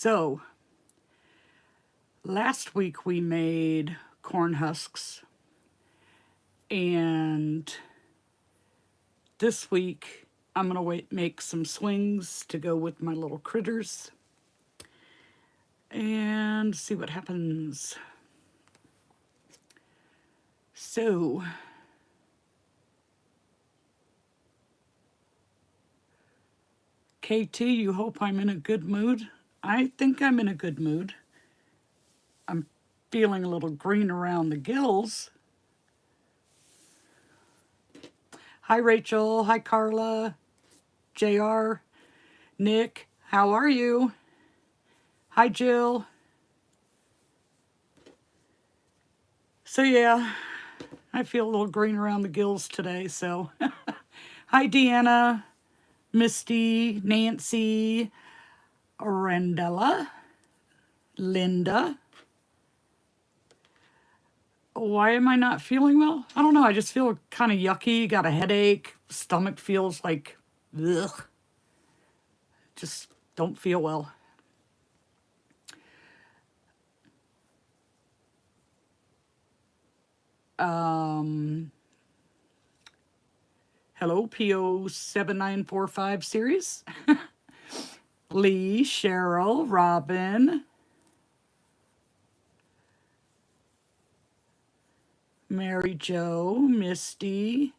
So, last week we made corn husks, and this week I'm going to make some swings to go with my little critters and see what happens. So, KT, you hope I'm in a good mood? I think I'm in a good mood. I'm feeling a little green around the gills. Hi, Rachel. Hi, Carla. JR. Nick. How are you? Hi, Jill. So, yeah, I feel a little green around the gills today, so. Hi, Deanna. Misty. Nancy. Arendella. Linda. Why am I not feeling well? I don't know. I just feel kind of yucky. Got a headache. Stomach feels like, ugh. Just don't feel well. Hello, PO7945 series. Lee, Cheryl, Robin, Mary Jo, Misty,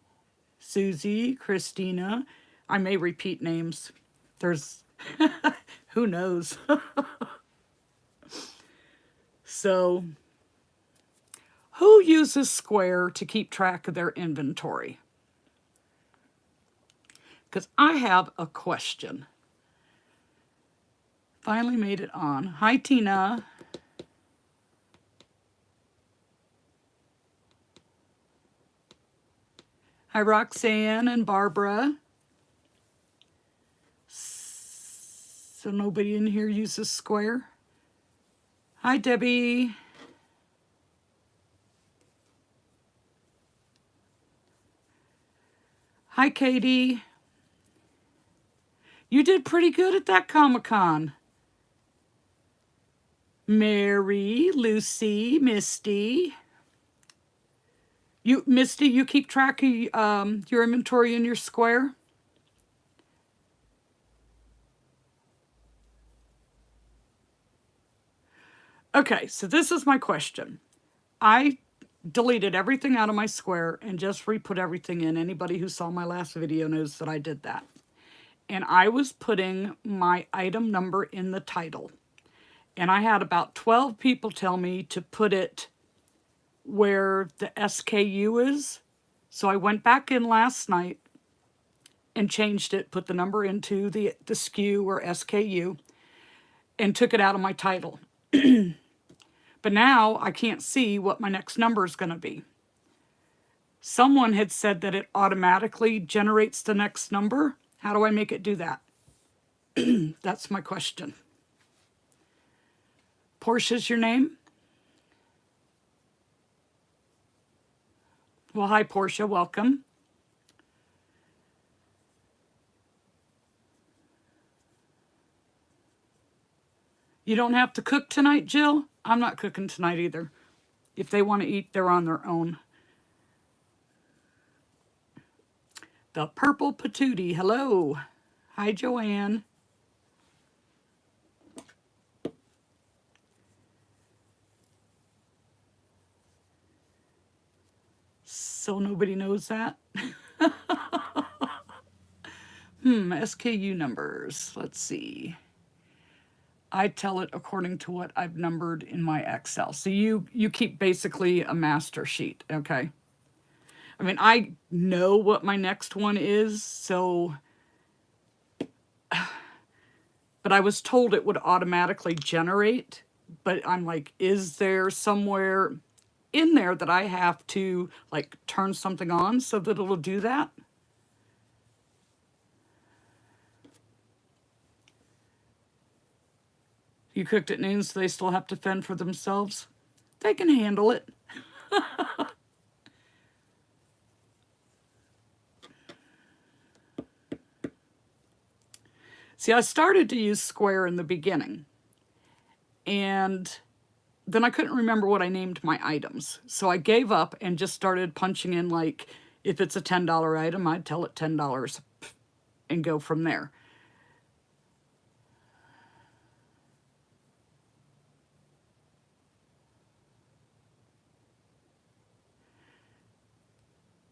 Susie, Christina. I may repeat names. There's, who knows? So, who uses Square to keep track of their inventory? Because I have a question. Finally made it on. Hi, Tina. Hi, Roxanne and Barbara. So nobody in here uses Square. Hi, Debbie. Hi, Katie. You did pretty good at that Comic-Con. Mary, Lucy, Misty. Misty, you keep track of your inventory in your Square? Okay, so this is my question. I deleted everything out of my Square and just re-put everything in. Anybody who saw my last video knows that I did that. And I was putting my item number in the title. And I had about 12 people tell me to put it where the SKU is. So I went back in last night and changed it, put the number into the SKU or SKU, and took it out of my title. But now I can't see what my next number is going to be. Someone had said that it automatically generates the next number. How do I make it do that? That's my question. Portia's your name? Well, hi, Portia. Welcome. You don't have to cook tonight, Jill? I'm not cooking tonight either. If they want to eat, they're on their own. The Purple Patootie. Hello. Hi, Joanne. So nobody knows that? SKU numbers. Let's see. I tell it according to what I've numbered in my Excel. So you keep basically a master sheet, okay? I mean, I know what my next one is, so... But I was told it would automatically generate, but I'm like, is there somewhere in there that I have to, like, turn something on so that it'll do that? You cooked at noon, so they still have to fend for themselves? They can handle it. See, I started to use Square in the beginning, And then I couldn't remember what I named my items. So I gave up and just started punching in, like, if it's a $10 item, I'd tell it $10 and go from there.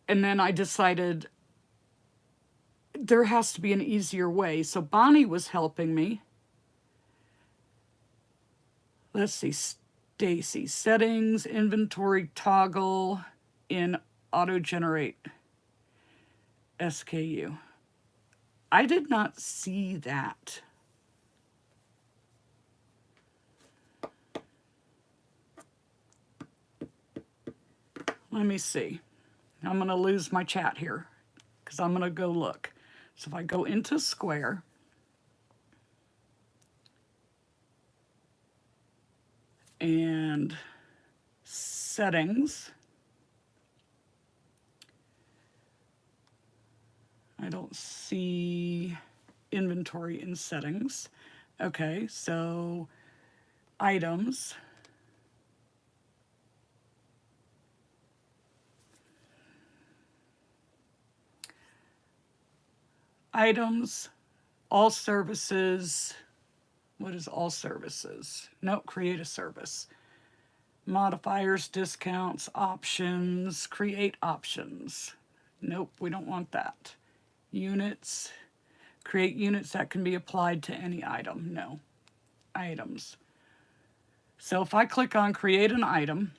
And then I decided there has to be an easier way. So Bonnie was helping me. Let's see, Stacy, settings, inventory toggle in auto-generate SKU. I did not see that. Let me see. I'm going to lose my chat here because I'm going to go look. So if I go into Square, and settings, I don't see inventory in settings. Okay, so items. Items, all services. What is all services? Nope, create a service. Modifiers, discounts, options, create options. Nope, we don't want that. Units, create units that can be applied to any item. No, items. So if I click on create an item,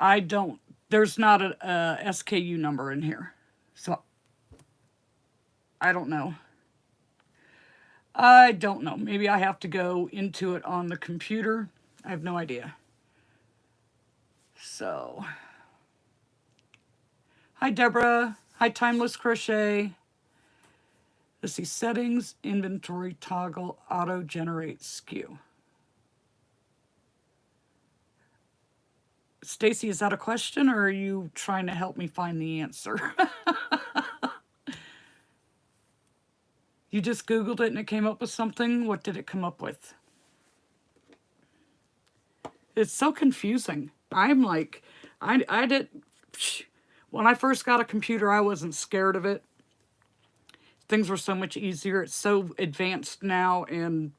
there's not a SKU number in here. So I don't know. I don't know. Maybe I have to go into it on the computer. I have no idea. So, hi Deborah. Hi Timeless Crochet. Let's see, settings, inventory, toggle, auto generate SKU. Stacy, is that a question or are you trying to help me find the answer? You just Googled it and it came up with something? What did it come up with? It's so confusing. I'm like, I did, when I first got a computer, I wasn't scared of it. Things were so much easier. It's so advanced now, and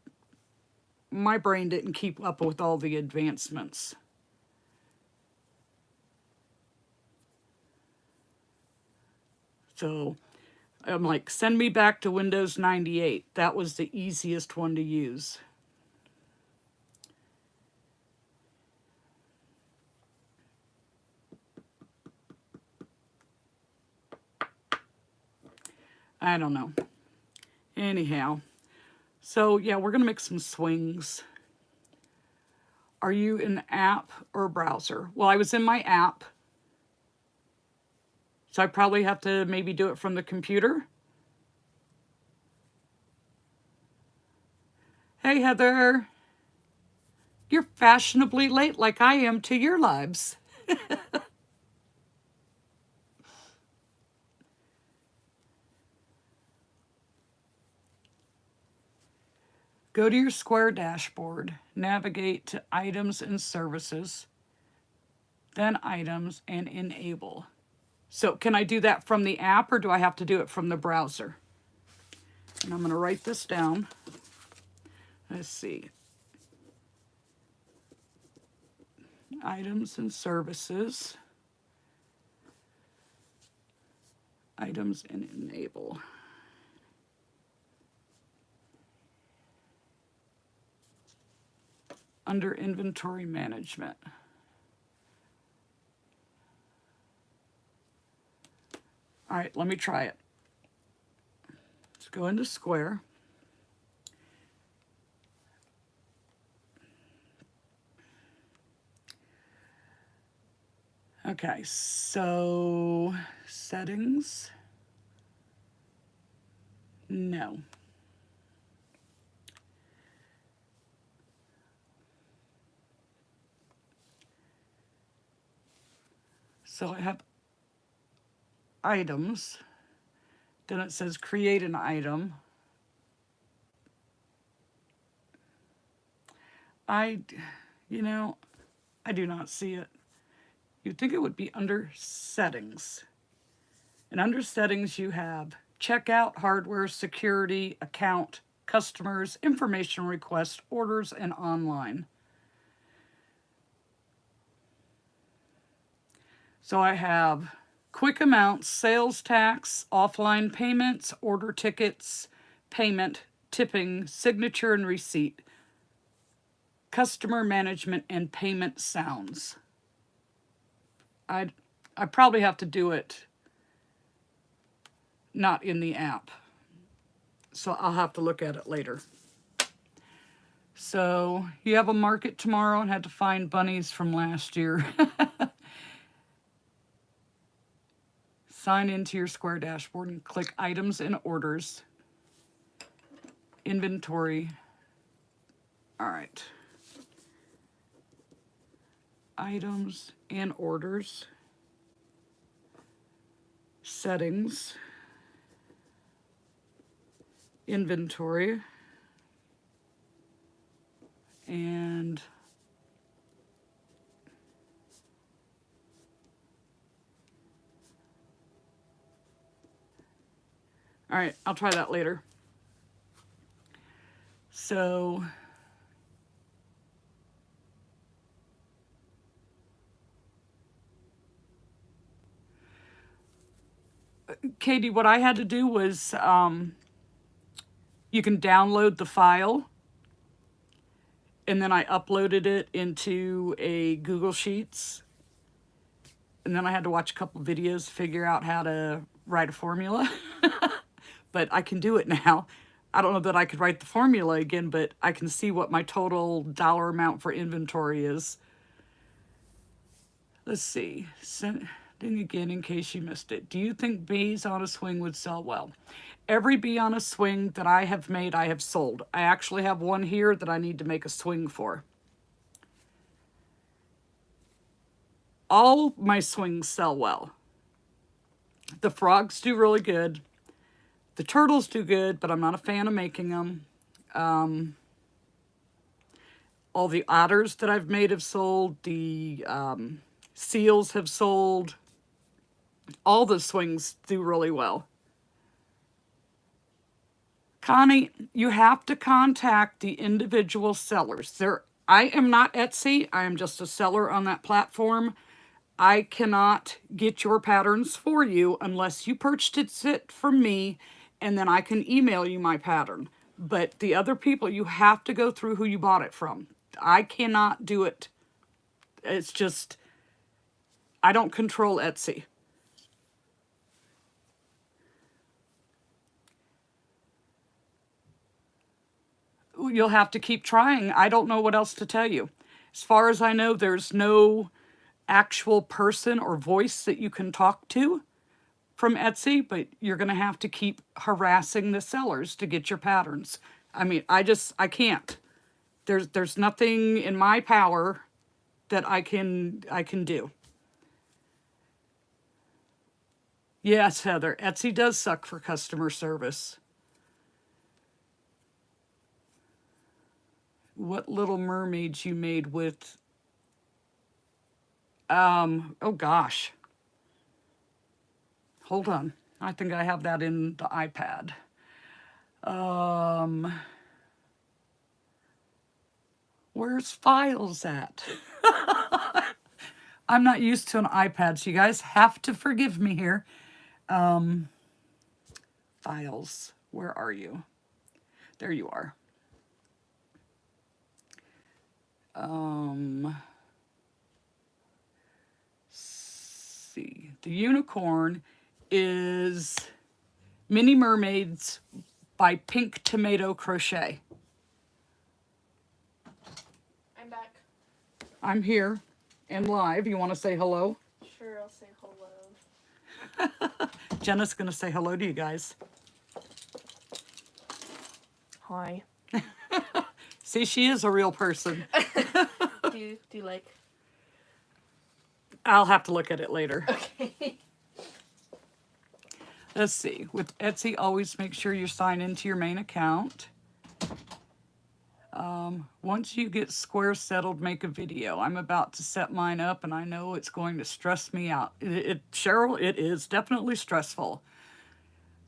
my brain didn't keep up with all the advancements. So I'm like, send me back to Windows 98. That was the easiest one to use. I don't know. Anyhow, so yeah, we're going to make some swings. Are you in app or browser? Well, I was in my app. So I probably have to maybe do it from the computer. Hey, Heather. You're fashionably late like I am to your lives. Go to your Square dashboard, navigate to Items and Services, then Items, and Enable. So can I do that from the app or do I have to do it from the browser? And I'm going to write this down. Let's see. Items and Services. Items and Enable. Under Inventory Management. All right, let me try it. Let's go into Square. Okay, so settings. No. So I have items, then it says create an item. you know, I do not see it. You'd think it would be under settings. And under settings, you have checkout, hardware, security, account, customers, information requests, orders, and online. So I have quick amounts, sales tax, offline payments, order tickets, payment, tipping, signature and receipt, customer management, and payment sounds. I probably have to do it not in the app. So I'll have to look at it later. So you have a market tomorrow and had to find bunnies from last year. Sign into your Square dashboard and click items and orders. Inventory. All right. Items and orders. Settings. Inventory. And all right, I'll try that later. So Katie, what I had to do was you can download the file, and then I uploaded it into a Google Sheets, and then I had to watch a couple videos to figure out how to write a formula. But I can do it now. I don't know that I could write the formula again, but I can see what my total dollar amount for inventory is. Let's see. Then again, in case you missed it, do you think bees on a swing would sell well? Every bee on a swing that I have made, I have sold. I actually have one here that I need to make a swing for. All my swings sell well. The frogs do really good. The turtles do good, but I'm not a fan of making them. All the otters that I've made have sold. The seals have sold. All the swings do really well. Connie, you have to contact the individual sellers. I am not Etsy. I am just a seller on that platform. I cannot get your patterns for you unless you purchased it from me, and then I can email you my pattern. But the other people, you have to go through who you bought it from. I cannot do it. It's just, I don't control Etsy. You'll have to keep trying. I don't know what else to tell you. As far as I know, there's no actual person or voice that you can talk to from Etsy, but you're going to have to keep harassing the sellers to get your patterns. I mean, I can't. There's nothing in my power that I can do. Yes, Heather, Etsy does suck for customer service. What Little Mermaids you made with, oh gosh. Hold on. I think I have that in the iPad. Where's files at? I'm not used to an iPad, so you guys have to forgive me here. Files, where are you? There you are. See, the unicorn is Mini Mermaids by Pink Tomato Crochet. I'm back. I'm here and live. You want to say hello? Sure, I'll say hello. Jenna's going to say hello to you guys. Hi. See, she is a real person. Do you like? I'll have to look at it later. Okay. Let's see. With Etsy, always make sure you sign into your main account. Once you get squares settled, make a video. I'm about to set mine up and I know it's going to stress me out. Cheryl, it is definitely stressful.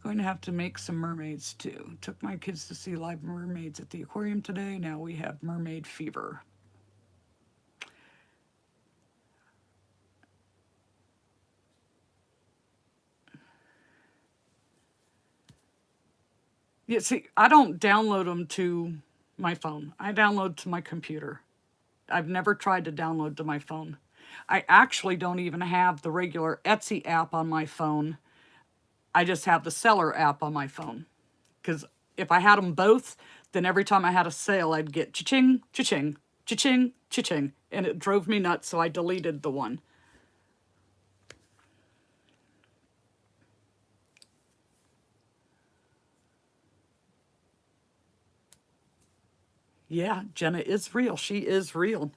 Going to have to make some mermaids too. Took my kids to see live mermaids at the aquarium today. Now we have mermaid fever. Yeah, see, I don't download them to my phone. I download to my computer. I've never tried to download to my phone. I actually don't even have the regular Etsy app on my phone. I just have the seller app on my phone. Because if I had them both, then every time I had a sale, I'd get cha-ching, cha-ching, cha-ching, cha-ching. And it drove me nuts, so I deleted the one. Yeah, Jenna is real. She is real.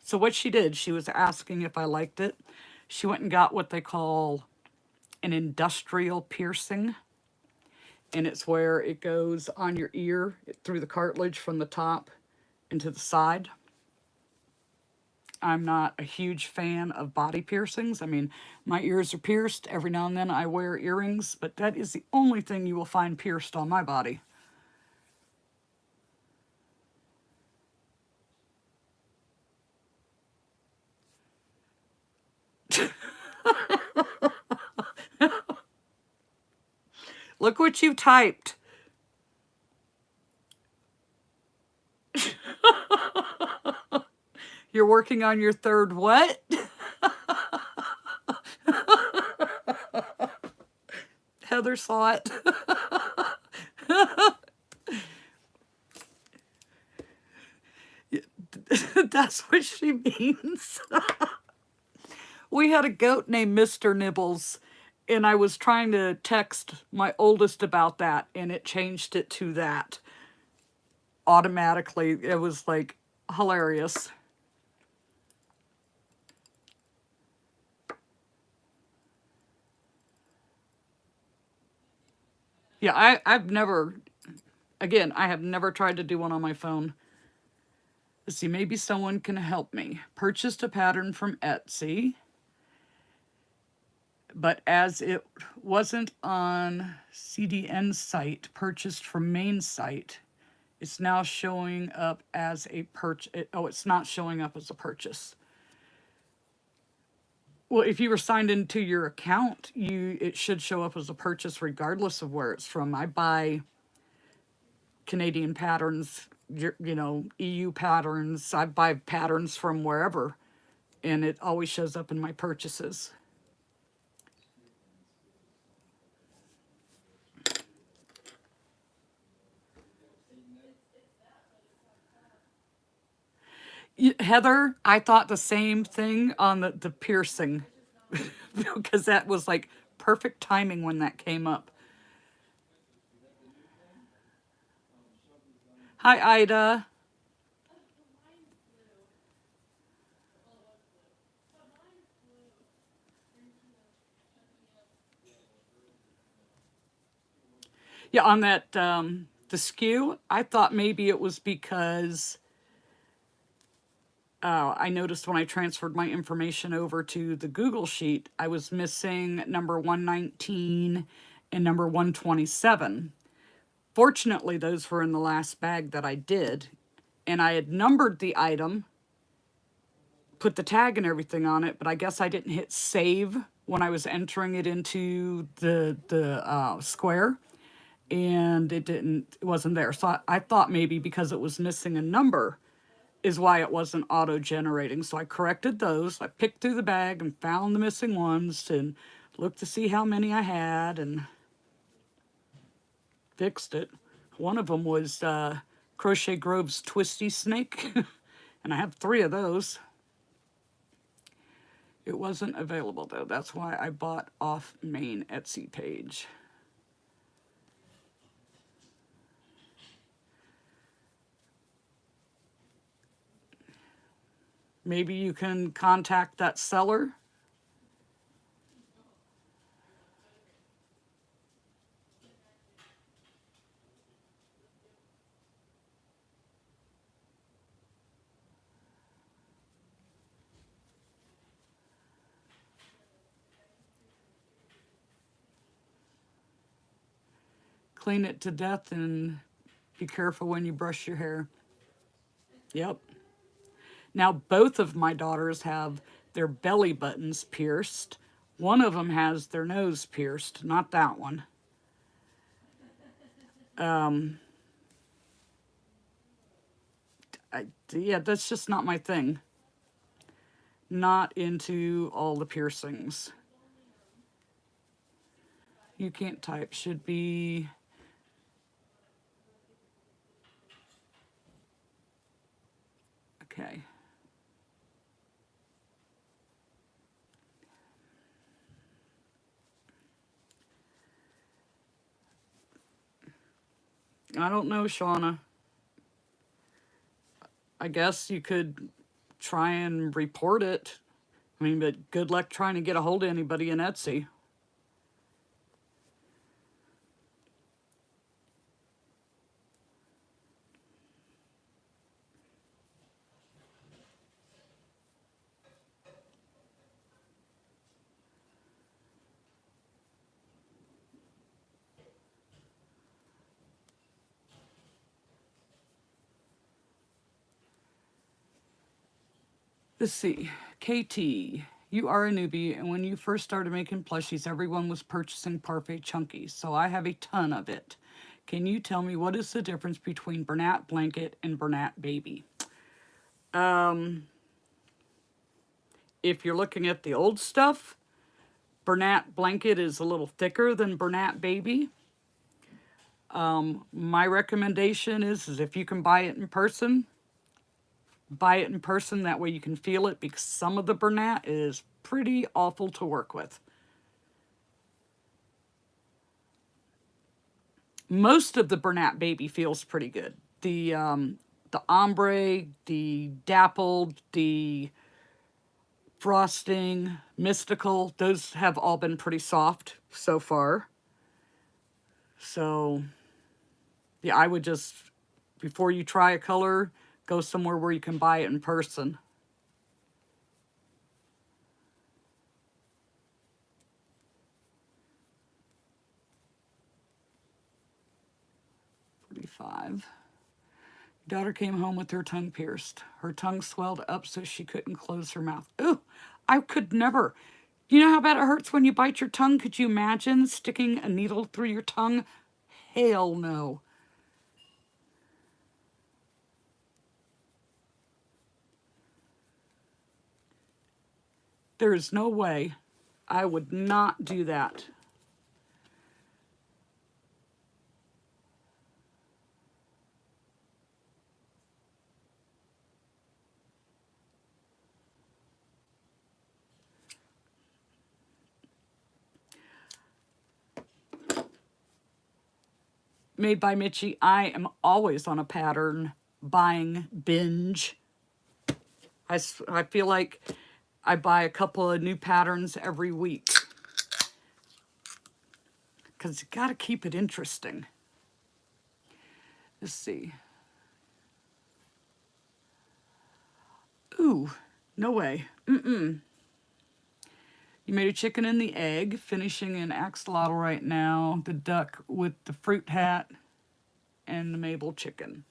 So what she did, she was asking if I liked it. She went and got what they call an industrial piercing. And it's where it goes on your ear through the cartilage from the top into the side. I'm not a huge fan of body piercings. I mean, my ears are pierced. Every now and then I wear earrings, but that is the only thing you will find pierced on my body. Look what you typed. You're working on your third what? Heather saw it. That's what she means. We had a goat named Mr. Nibbles, and I was trying to text my oldest about that, and it changed it to that automatically. It was like hilarious. Yeah, I've never, again, I have never tried to do one on my phone. Let's see, maybe someone can help me. Purchased a pattern from Etsy, but as it wasn't on CDN site, purchased from main site, it's now showing up as a purchase. Oh, it's not showing up as a purchase. Well, if you were signed into your account, it should show up as a purchase regardless of where it's from. I buy Canadian patterns, you know, EU patterns. I buy patterns from wherever, and it always shows up in my purchases. Heather, I thought the same thing on the piercing because that was like perfect timing when that came up. Hi, Ida. Yeah, on that, the skew, I thought maybe it was because I noticed when I transferred my information over to the Google Sheet, I was missing number 119 and number 127. Fortunately, those were in the last bag that I did, and I had numbered the item, put the tag and everything on it, but I guess I didn't hit save when I was entering it into the square, and it wasn't there. So I thought maybe because it was missing a number is why it wasn't auto-generating. So I corrected those. I picked through the bag and found the missing ones and looked to see how many I had and fixed it. One of them was Crochet Grove's Twisty Snake, and I have 3 of those. It wasn't available though. That's why I bought off main Etsy page. Maybe you can contact that seller. Clean it to death and be careful when you brush your hair. Yep. Now, both of my daughters have their belly buttons pierced. One of them has their nose pierced, not that one. Yeah, that's just not my thing. Not into all the piercings. You can't type. Should be... Okay. I don't know, Shauna. I guess you could try and report it. I mean, but good luck trying to get a hold of anybody in Etsy. Let's see. KT, you are a newbie, and when you first started making plushies, everyone was purchasing Parfait Chunky, so I have a ton of it. Can you tell me what is the difference between Bernat Blanket and Bernat Baby? If you're looking at the old stuff, Bernat Blanket is a little thicker than Bernat Baby. My recommendation is if you can buy it in person, buy it in person. That way you can feel it, because some of the Bernat is pretty awful to work with. Most of the Bernat Baby feels pretty good. The ombre, the dappled, the frosting, mystical, those have all been pretty soft so far. So, yeah, I would just, before you try a color, go somewhere where you can buy it in person. Your daughter came home with her tongue pierced. Her tongue swelled up so she couldn't close her mouth. Ooh, I could never. You know how bad it hurts when you bite your tongue? Could you imagine sticking a needle through your tongue? Hell no. There is no way. I would not do that. Made by Mitchie, I am always on a pattern buying binge. I feel like I buy a couple of new patterns every week, because you got to keep it interesting. Let's see. Ooh, no way. You made a chicken and the egg, finishing an axolotl right now, the duck with the fruit hat, and the Mabel chicken.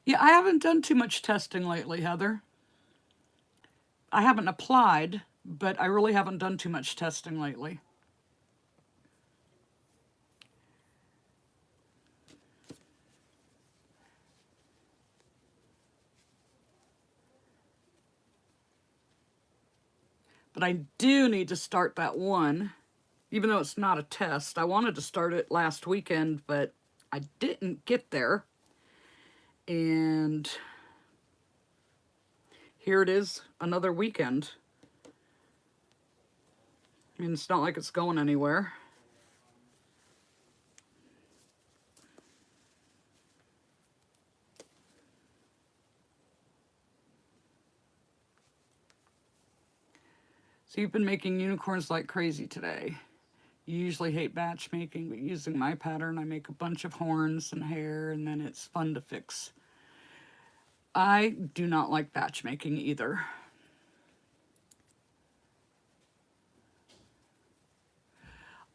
Yeah, I haven't done too much testing lately, Heather. I haven't applied, but I really haven't done too much testing lately. But I do need to start that one, even though it's not a test. I wanted to start it last weekend, but I didn't get there. And here it is, another weekend. I mean, it's not like it's going anywhere. So you've been making unicorns like crazy today. You usually hate batch making, but using my pattern, I make a bunch of horns and hair, and then it's fun to fix. I do not like batch making either.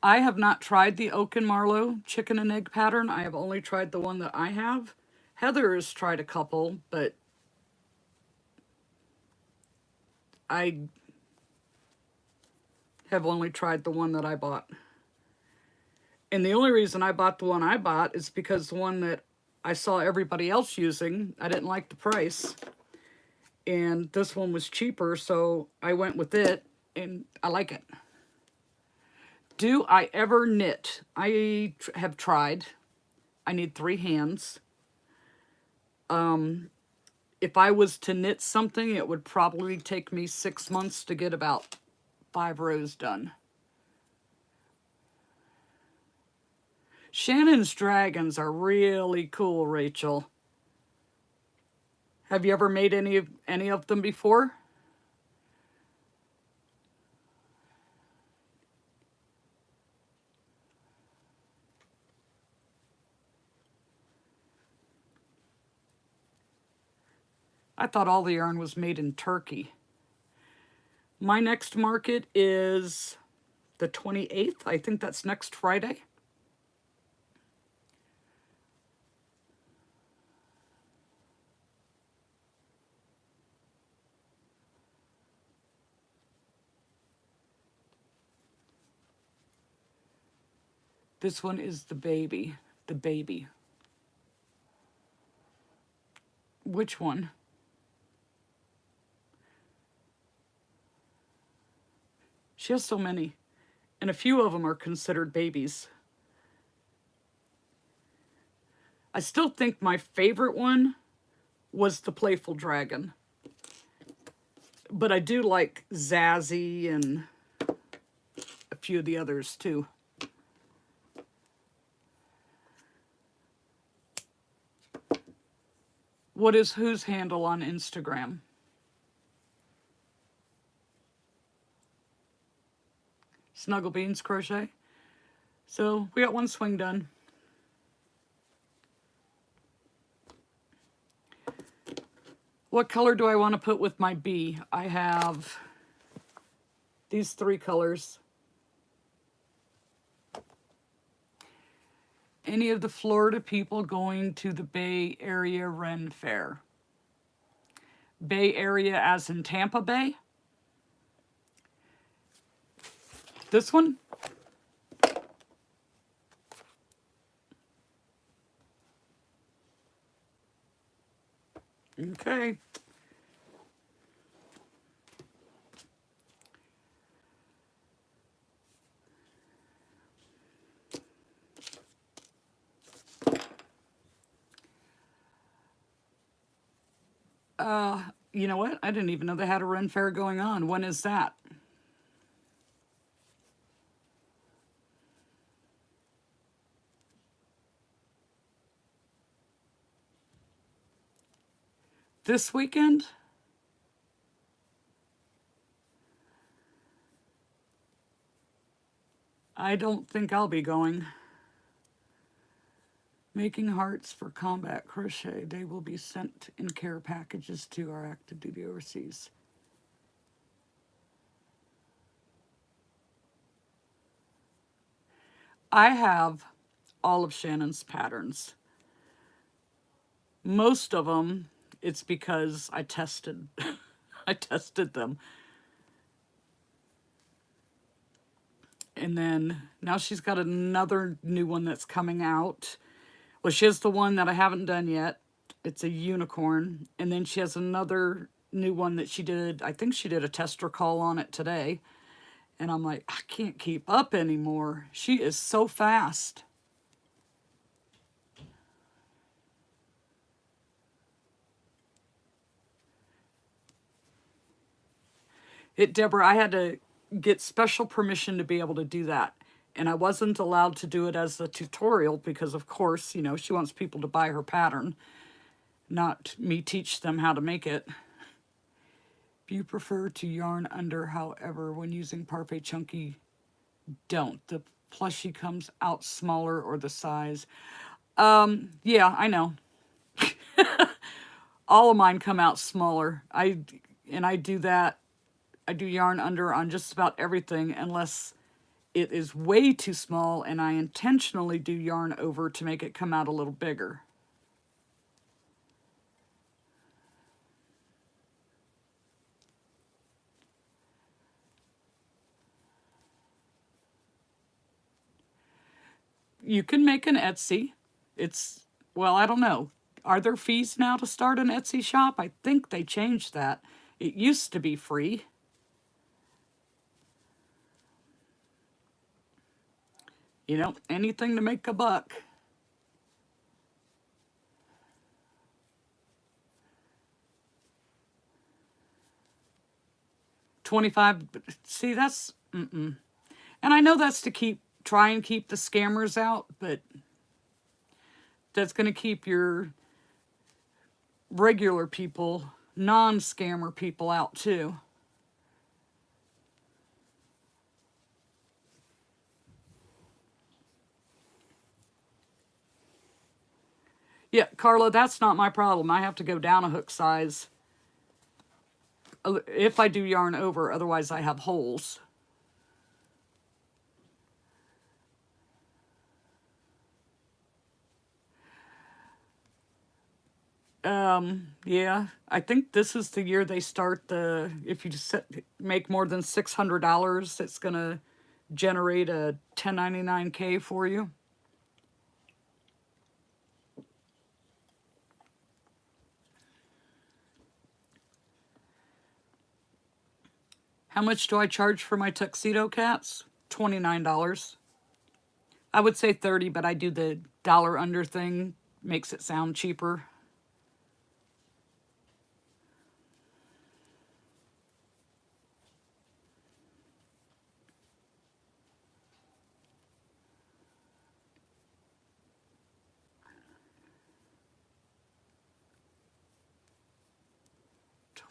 I have not tried the Oak and Marlow chicken and egg pattern. I have only tried the one that I have. Heather has tried a couple, but I have only tried the one that I bought. And the only reason I bought the one I bought is because the one that I saw everybody else using, I didn't like the price. And this one was cheaper, so I went with it, and I like it. Do I ever knit? I have tried. I need 3 hands. If I was to knit something, it would probably take me 6 months to get about 5 rows done. Shannon's dragons are really cool, Rachel. Have you ever made any of them before? I thought all the yarn was made in Turkey. My next market is the 28th. I think that's next Friday. This one is the baby. The baby. Which one? She has so many. And a few of them are considered babies. I still think my favorite one was the Playful Dragon. But I do like Zazzy and a few of the others too. What is whose handle on Instagram? Snuggle Beans Crochet. So we got one swing done. What color do I want to put with my bee? I have these 3 colors. Any of the Florida people going to the Bay Area Ren Fair? Bay Area as in Tampa Bay? This one? Okay. You know what? I didn't even know they had a Ren Fair going on. When is that? This weekend? I don't think I'll be going. Making hearts for combat crochet. They will be sent in care packages to our active duty overseas. I have all of Shannon's patterns. Most of them, it's because I tested. I tested them. And then now she's got another new one that's coming out. Well, she has the one that I haven't done yet. It's a unicorn. And then she has another new one that she did. I think she did a tester call on it today. And I'm like, I can't keep up anymore. She is so fast. Deborah, I had to get special permission to be able to do that. And I wasn't allowed to do it as a tutorial because, of course, you know, she wants people to buy her pattern, not me teach them how to make it. If you prefer to yarn under, however, when using Parfait Chunky, don't. The Plushie comes out smaller or the size. Yeah, I know. All of mine come out smaller. I do that. I do yarn under on just about everything unless it is way too small and I intentionally do yarn over to make it come out a little bigger. You can make an Etsy. It's, well, I don't know. Are there fees now to start an Etsy shop? I think they changed that. It used to be free. You know, anything to make a buck. $25, see, that's, and I know that's to try and keep the scammers out, but that's going to keep your regular people, non-scammer people out too. Yeah, Carla, that's not my problem. I have to go down a hook size if I do yarn over, otherwise I have holes. Yeah, I think this is the year they start if you make more than $600, it's gonna generate a 1099K for you. How much do I charge for my tuxedo cats? $29. I would say 30, but I do the dollar under thing, makes it sound cheaper.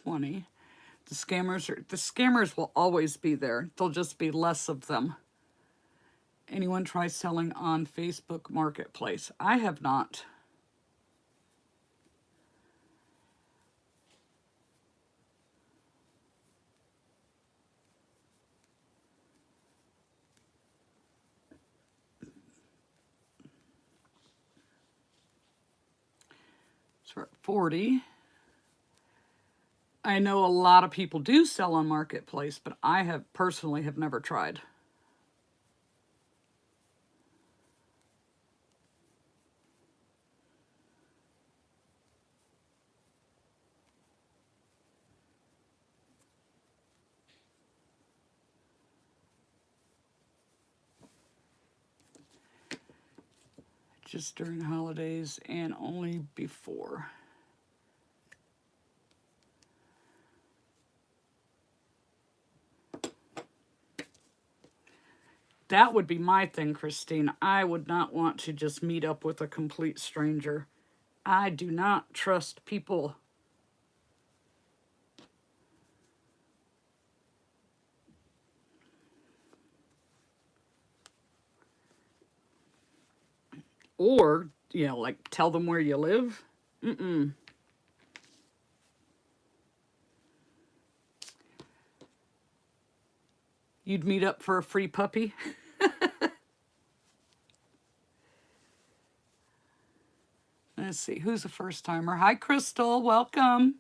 $20. The scammers will always be there. There'll just be less of them. Anyone try selling on Facebook Marketplace? I have not. So we're at 40. I know a lot of people do sell on Marketplace, but I personally have never tried. Just during holidays and only before. That would be my thing, Christine. I would not want to just meet up with a complete stranger. I do not trust people. Or, you know, like tell them where you live. You'd meet up for a free puppy? Let's see, who's a first timer? Hi, Crystal, welcome.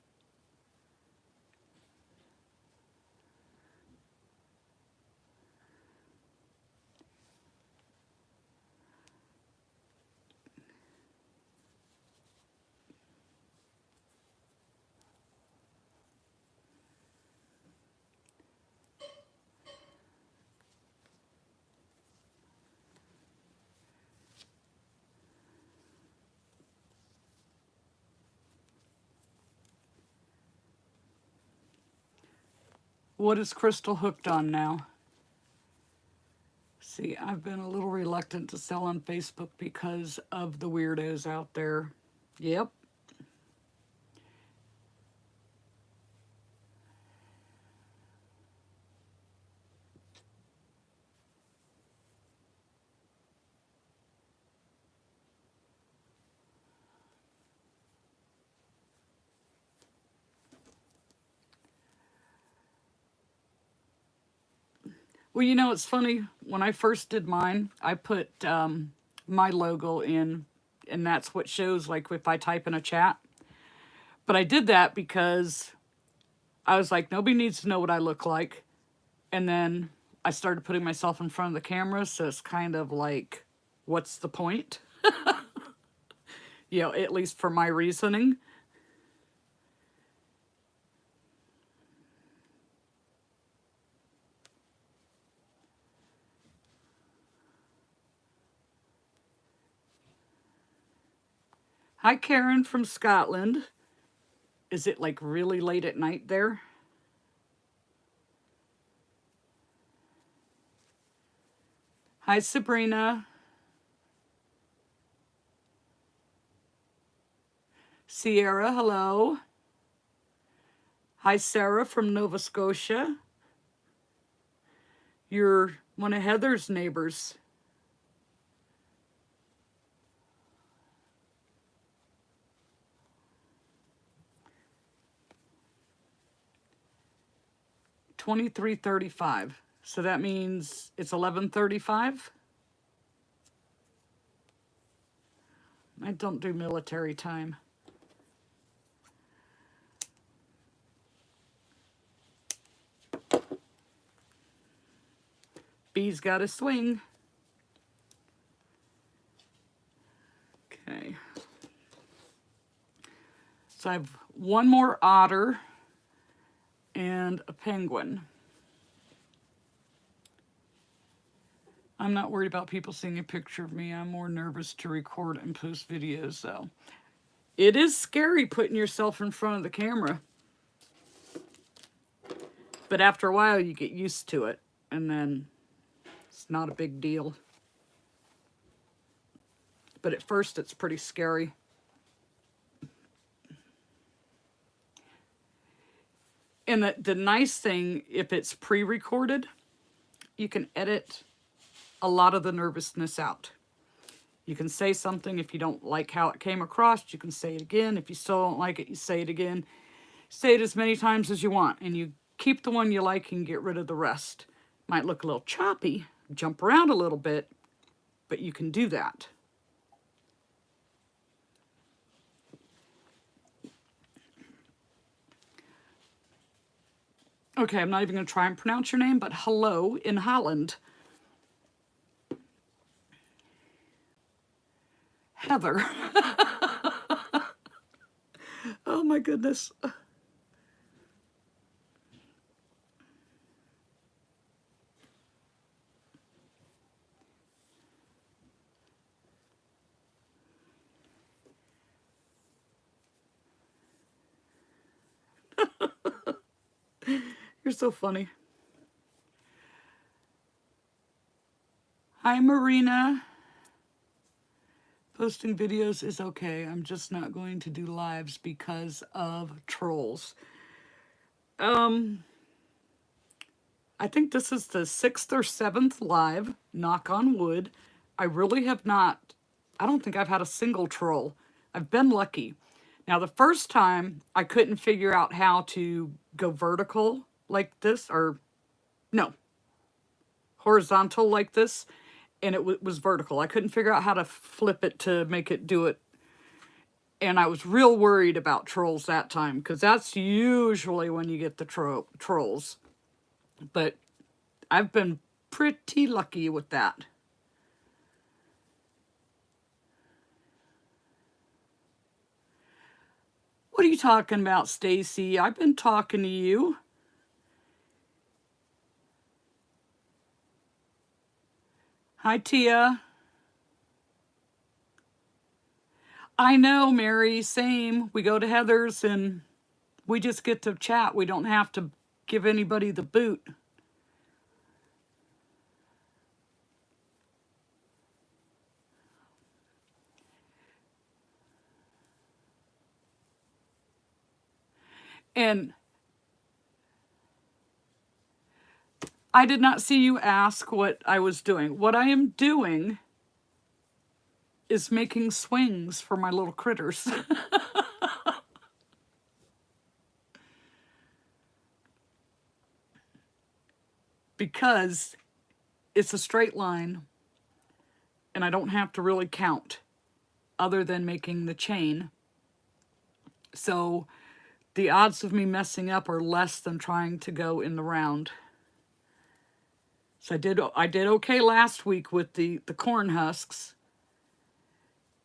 What is Crystal hooked on now? See, I've been a little reluctant to sell on Facebook because of the weirdos out there. Yep. Well, you know, it's funny. When I first did mine, I put my logo in, and that's what shows, like, if I type in a chat. But I did that because I was like, nobody needs to know what I look like. And then I started putting myself in front of the camera, so it's kind of like, what's the point? You know, at least for my reasoning. Hi, Karen from Scotland. Is it like really late at night there? Hi, Sabrina. Sierra, hello. Hi, Sarah from Nova Scotia. You're one of Heather's neighbors. $23.35. So that means it's $11.35. I don't do military time. Bee's got a swing. Okay. So I have one more otter and a penguin. I'm not worried about people seeing a picture of me. I'm more nervous to record and post videos, though. It is scary putting yourself in front of the camera. But after a while, you get used to it, and then it's not a big deal. But at first, it's pretty scary. And the nice thing, if it's pre-recorded, you can edit a lot of the nervousness out. You can say something if you don't like how it came across. You can say it again. If you still don't like it, you say it again. Say it as many times as you want, and you keep the one you like and get rid of the rest. Might look a little choppy, jump around a little bit, but you can do that. Okay, I'm not even going to try and pronounce your name, but hello in Holland. Heather. Oh my goodness. You're so funny. Hi, Marina. Posting videos is okay. I'm just not going to do lives because of trolls. I think this is the 6th or 7th live, knock on wood. I really have not, I don't think I've had a single troll. I've been lucky. Now, the first time I couldn't figure out how to go vertical like this, or no, horizontal like this, and it was vertical. I couldn't figure out how to flip it to make it do it. And I was real worried about trolls that time, because that's usually when you get the trolls. But I've been pretty lucky with that. What are you talking about, Stacy? I've been talking to you. Hi, Tia. I know, Mary, same. We go to Heather's and we just get to chat. We don't have to give anybody the boot. And I did not see you ask what I was doing. What I am doing is making swings for my little critters. Because it's a straight line, and I don't have to really count other than making the chain. So the odds of me messing up are less than trying to go in the round. So I did okay last week with the corn husks.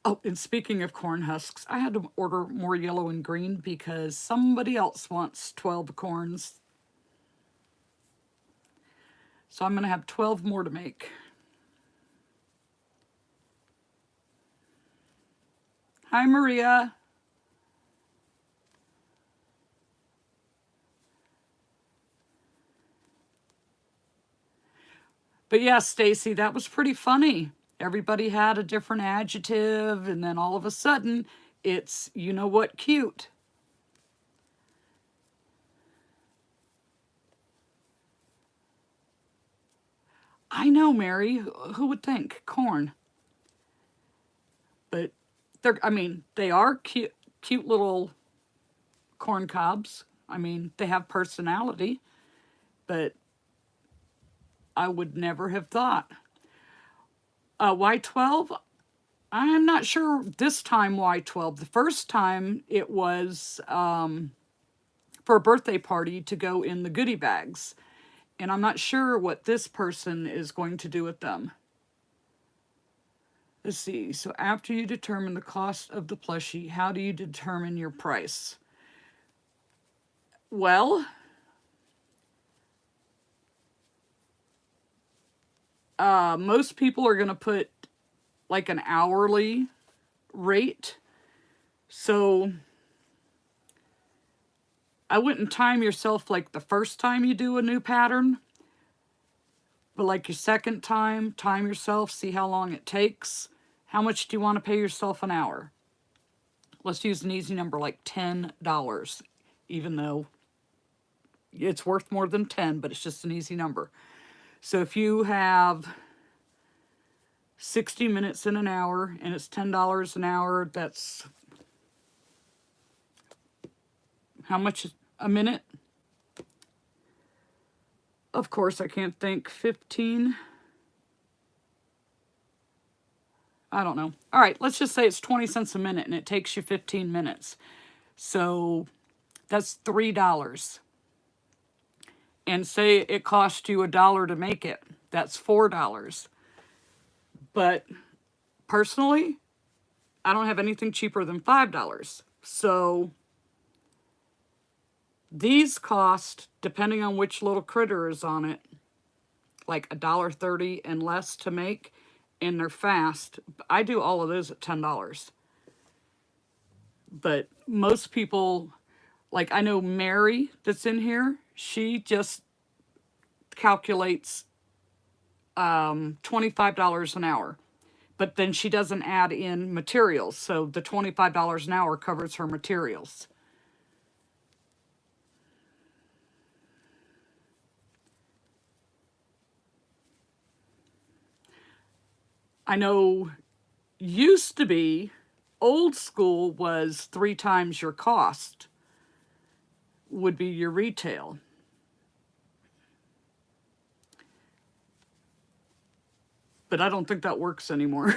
Oh, and speaking of corn husks, I had to order more yellow and green because somebody else wants 12 corns. So I'm going to have 12 more to make. Hi, Maria. But yeah, Stacy, that was pretty funny. Everybody had a different adjective, and then all of a sudden, it's, you know what, cute. I know, Mary. Who would think? Corn. But I mean, they are cute little corn cobs. I mean, they have personality, but I would never have thought. Why 12? I'm not sure this time why 12. The first time it was for a birthday party to go in the goodie bags. And I'm not sure what this person is going to do with them. Let's see. So after you determine the cost of the plushie, how do you determine your price? Well, most people are going to put like an hourly rate. So I wouldn't time yourself like the first time you do a new pattern, but like your second time yourself, see how long it takes. How much do you want to pay yourself an hour? Let's use an easy number like $10, even though it's worth more than 10, but it's just an easy number. So if you have 60 minutes in an hour and it's $10 an hour, that's how much a minute? Of course, I can't think. 15. I don't know. All right, let's just say it's 20 cents a minute and it takes you 15 minutes. So that's $3. And say it cost you $1 to make it. That's $4. But personally, I don't have anything cheaper than $5. So these cost, depending on which little critter is on it, like $1.30 and less to make, and they're fast. I do all of those at $10. But most people, like I know Mary that's in here, she just calculates $25 an hour. But then she doesn't add in materials. So the $25 an hour covers her materials. I know used to be, old school was 3 times your cost would be your retail. But I don't think that works anymore.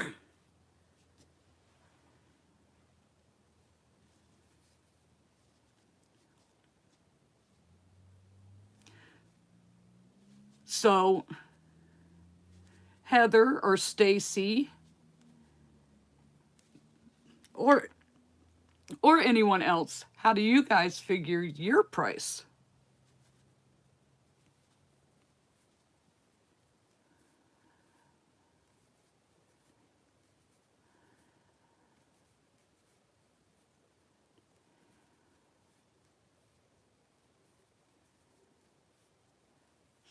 So Heather or Stacy or anyone else, how do you guys figure your price?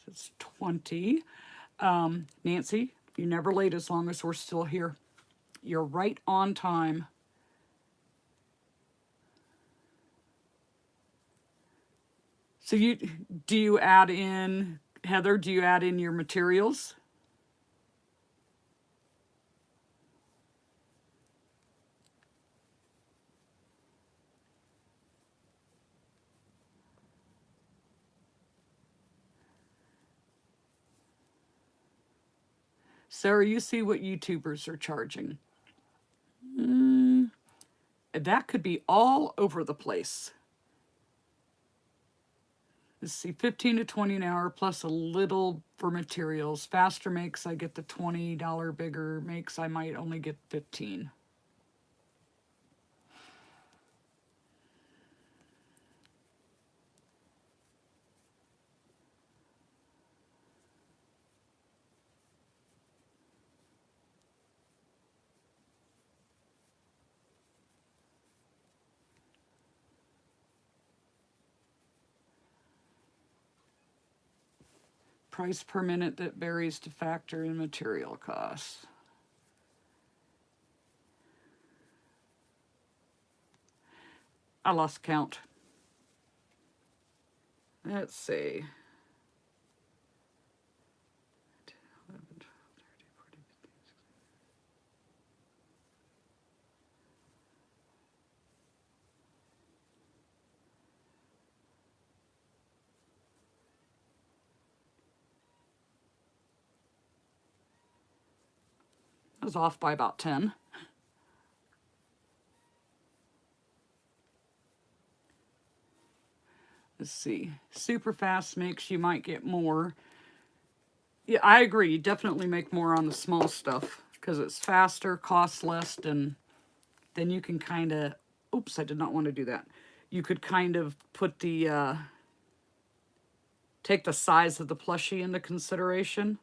It's 20. Nancy, you're never late as long as we're still here. You're right on time. So do you add in, Heather, do you add in your materials? Sarah, you see what YouTubers are charging. That could be all over the place. Let's see, 15 to 20 an hour plus a little for materials. Faster makes I get the $20, bigger makes I might only get 15. Price per minute that varies to factor in material costs. I lost count. Let's see. 11, 12, 13, 14, 15, 16. I was off by about 10. Let's see. Super fast makes you might get more. Yeah, I agree. You definitely make more on the small stuff because it's faster, costs less, and then you can kind of, oops, I did not want to do that. You could kind of put the, take the size of the plushie into consideration.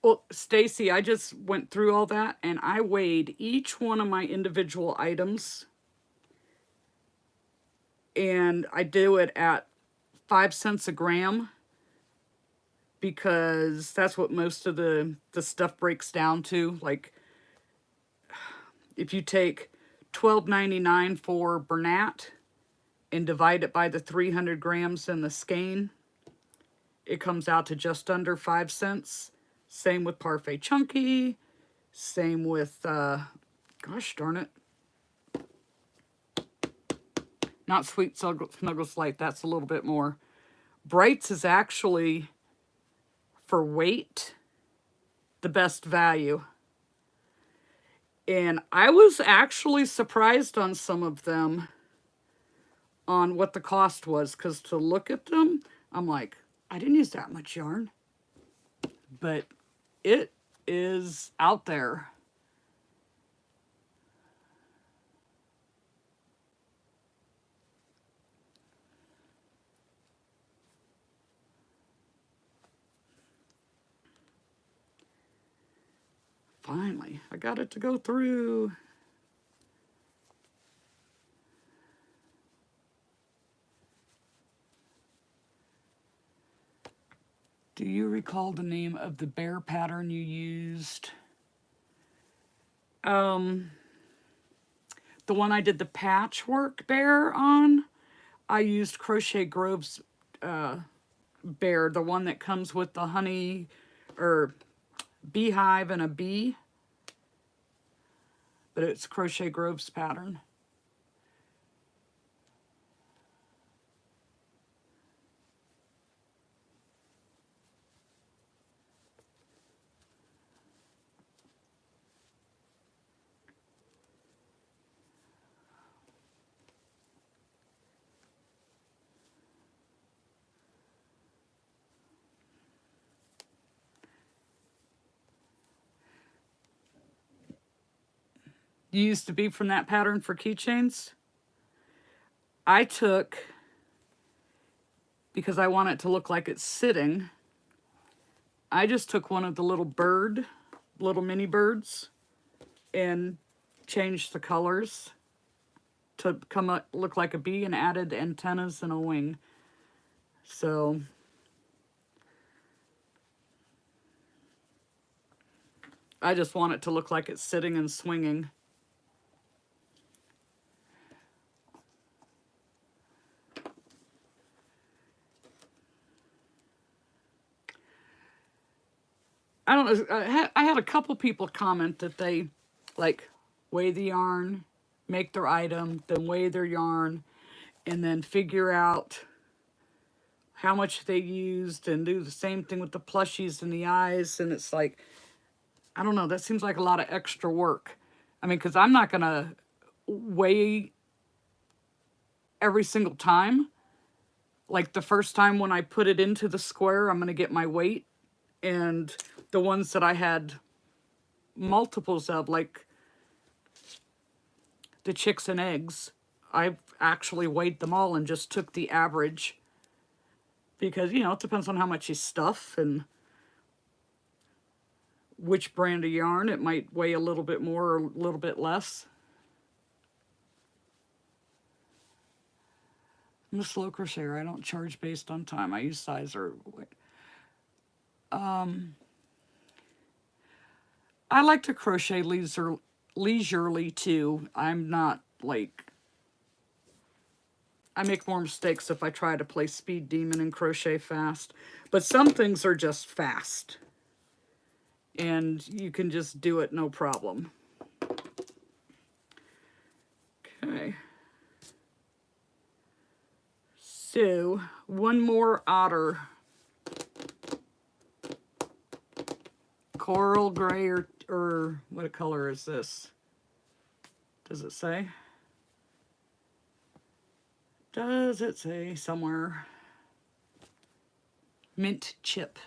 Well, Stacy, I just went through all that and I weighed each one of my individual items. And I do it at 5 cents a gram because that's what most of the stuff breaks down to. Like if you take $12.99 for Bernat and divide it by the 300 grams in the skein, it comes out to just under 5 cents. Same with Parfait Chunky. Same with, gosh darn it. Not Sweet Snuggles Light, that's a little bit more. Brights is actually, for weight, the best value. And I was actually surprised on some of them on what the cost was, because to look at them, I'm like, I didn't use that much yarn. But it is out there. Finally, I got it to go through. Do you recall the name of the bear pattern you used? The one I did the patchwork bear on, I used Crochet Grove's bear, the one that comes with the honey or beehive and a bee. But it's Crochet Grove's pattern. You used to be from that pattern for keychains? I took, because I want it to look like it's sitting, I just took one of the little mini birds, and changed the colors to come up, look like a bee, and added antennas and a wing. So I just want it to look like it's sitting and swinging. know, I had a couple people comment that they like weigh the yarn, make their item, then weigh their yarn, and then figure out how much they used and do the same thing with the plushies and the eyes. And it's like, I don't know, that seems like a lot of extra work. I mean, because I'm not going to weigh every single time. Like the first time when I put it into the square, I'm going to get my weight. And the ones that I had multiples of, like the chicks and eggs, I've actually weighed them all and just took the average. Because, you know, it depends on how much you stuff and which brand of yarn. It might weigh a little bit more or a little bit less. I'm a slow crocheter. I don't charge based on time. I use size or weight. I like to crochet leisurely too. I'm not like... I make more mistakes if I try to play speed demon and crochet fast. But some things are just fast. And you can just do it no problem. Okay. So, one more otter. Coral gray or what color is this? Does it say? Does it say somewhere? Mint chip.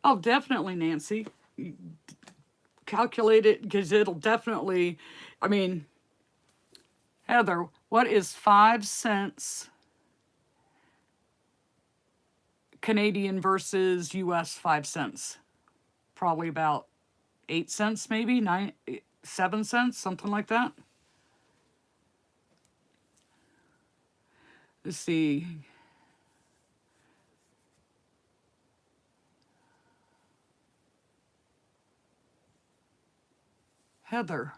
Oh, definitely, Nancy. Calculate it, because it'll definitely, I mean, Heather, what is 5 cents Canadian versus US 5 cents? Probably about 8 cents, maybe 7 cents, something like that. Let's see. Heather,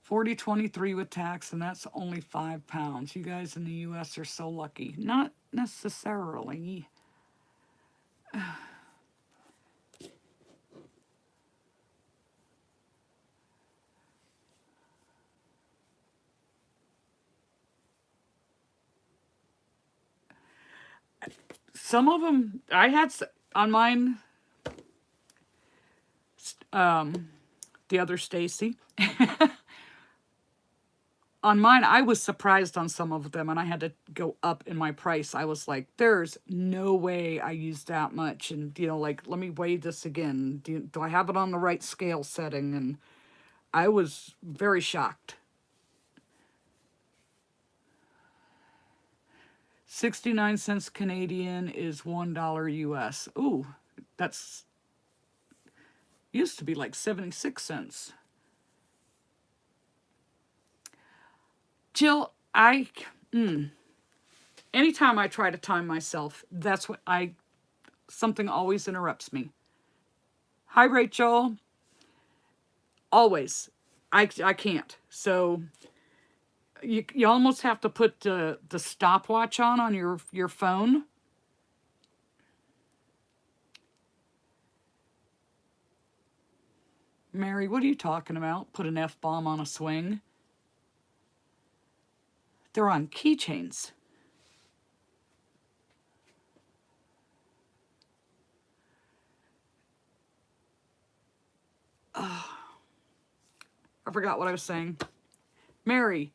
40.23 with tax, and that's only 5 pounds. You guys in the US are so lucky. Not necessarily. Some of them, I had on mine, the other Stacy. On mine, I was surprised on some of them, and I had to go up in my price. I was like, there's no way I used that much. And, you know, like, let me weigh this again. Do I have it on the right scale setting? And I was very shocked. 69 cents Canadian is $1 US. Ooh, that's used to be like 76 cents. Jill, anytime I try to time myself, that's what something always interrupts me. Hi, Rachel. Always. I can't. So you almost have to put the stopwatch on your phone. Mary, what are you talking about? Put an F-bomb on a swing. They're on keychains. I forgot what I was saying. Mary,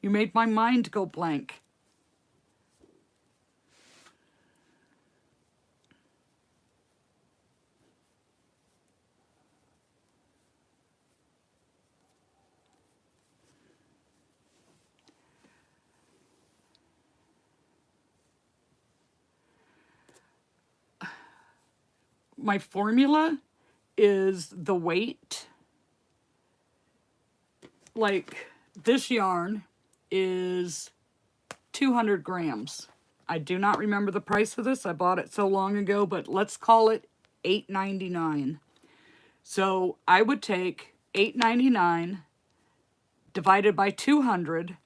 you made my mind go blank. My formula is the weight. Like, this yarn is 200 grams. I do not remember the price of this. I bought it so long ago, but let's call it $8.99. So I would take $8.99 divided by 200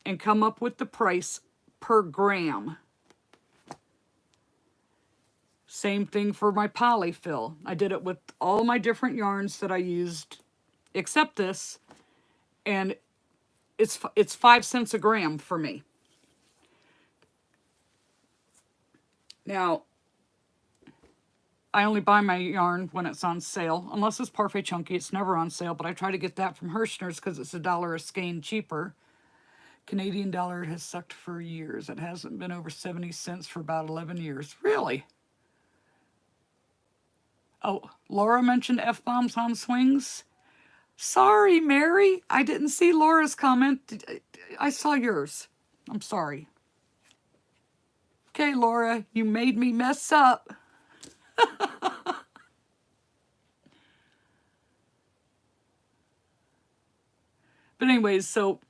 and come up with the price per gram. Same thing for my polyfill. I did it with all my different yarns that I used, except this, and it's 5 cents a gram for me. Now, I only buy my yarn when it's on sale, unless it's Parfait Chunky. It's never on sale, but I try to get that from Hirschner's because it's $1 a skein cheaper. Canadian dollar has sucked for years. It hasn't been over 70 cents for about 11 years. Really? Oh, Laura mentioned F-bombs on swings. Sorry, Mary. I didn't see Laura's comment. I saw yours. I'm sorry. Okay, Laura, you made me mess up. But anyways, so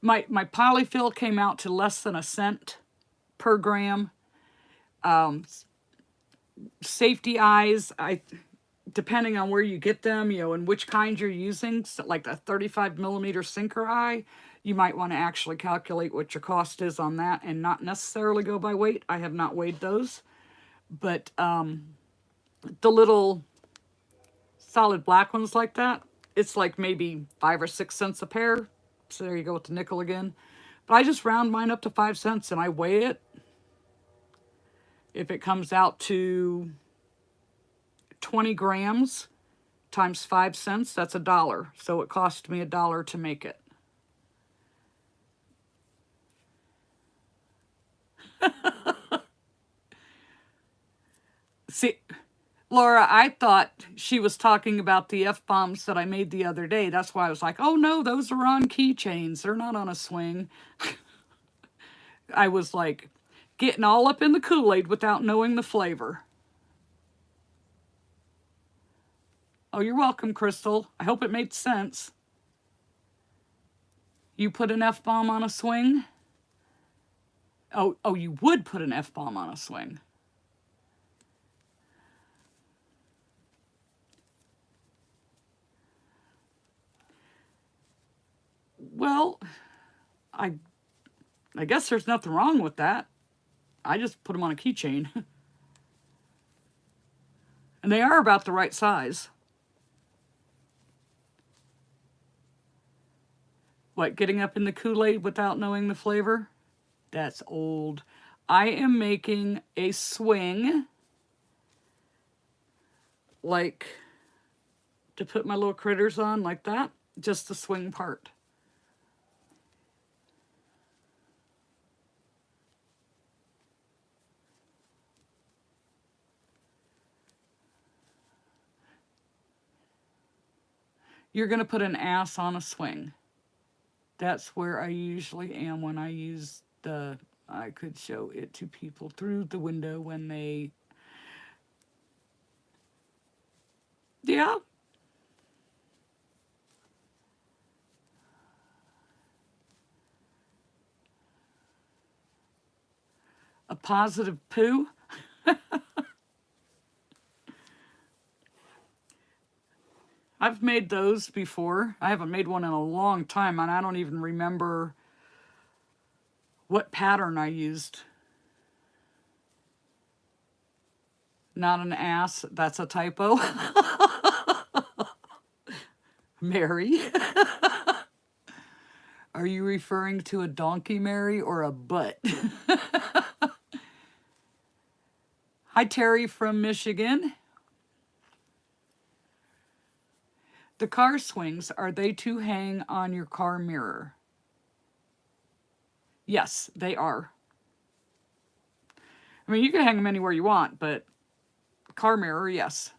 my polyfill came out to less than a cent per gram. Safety eyes, depending on where you get them, and which kind you're using, so like the 35 millimeter sinker eye, you might want to actually calculate what your cost is on that and not necessarily go by weight. I have not weighed those. But the little solid black ones like that, it's like maybe 5 or 6 cents a pair. So there you go with the nickel again. But I just round mine up to 5 cents and I weigh it. If it comes out to 20 grams times 5 cents, that's $1. So it cost me $1 to make it. See, Laura, I thought she was talking about the F-bombs that I made the other day. That's why I was like, oh no, those are on keychains. They're not on a swing. I was like getting all up in the Kool-Aid without knowing the flavor. Oh, you're welcome, Crystal. I hope it made sense. You put an F-bomb on a swing? Oh, you would put an F-bomb on a swing. Well, I guess there's nothing wrong with that. I just put them on a keychain. And they are about the right size. What, getting up in the Kool-Aid without knowing the flavor? That's old. I am making a swing, like to put my little critters on like that. Just the swing part. You're going to put an ass on a swing. That's where I usually am when I use the, I could show it to people through the window when they, yeah. A positive poo. I've made those before. I haven't made one in a long time, and I don't even remember what pattern I used. Not an ass. That's a typo. Mary. Are you referring to a donkey, Mary, or a butt? Hi, Terry from Michigan. The car swings, are they to hang on your car mirror? Yes, they are. I mean, you can hang them anywhere you want, but car mirror, yes.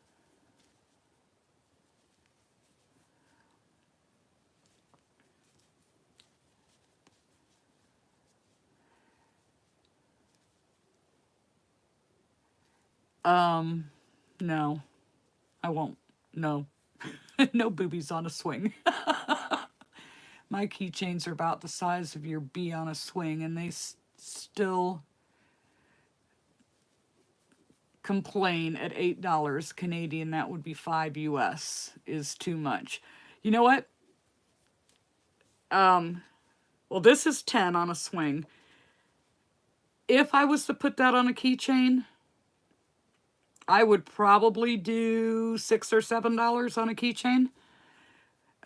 No, I won't. No. No boobies on a swing. My keychains are about the size of your bee on a swing, and they still complain at $8 Canadian, that would be $5 US, is too much. You know what? Well, this is 10 on a swing. If I was to put that on a keychain, I would probably do $6 or $7 on a keychain.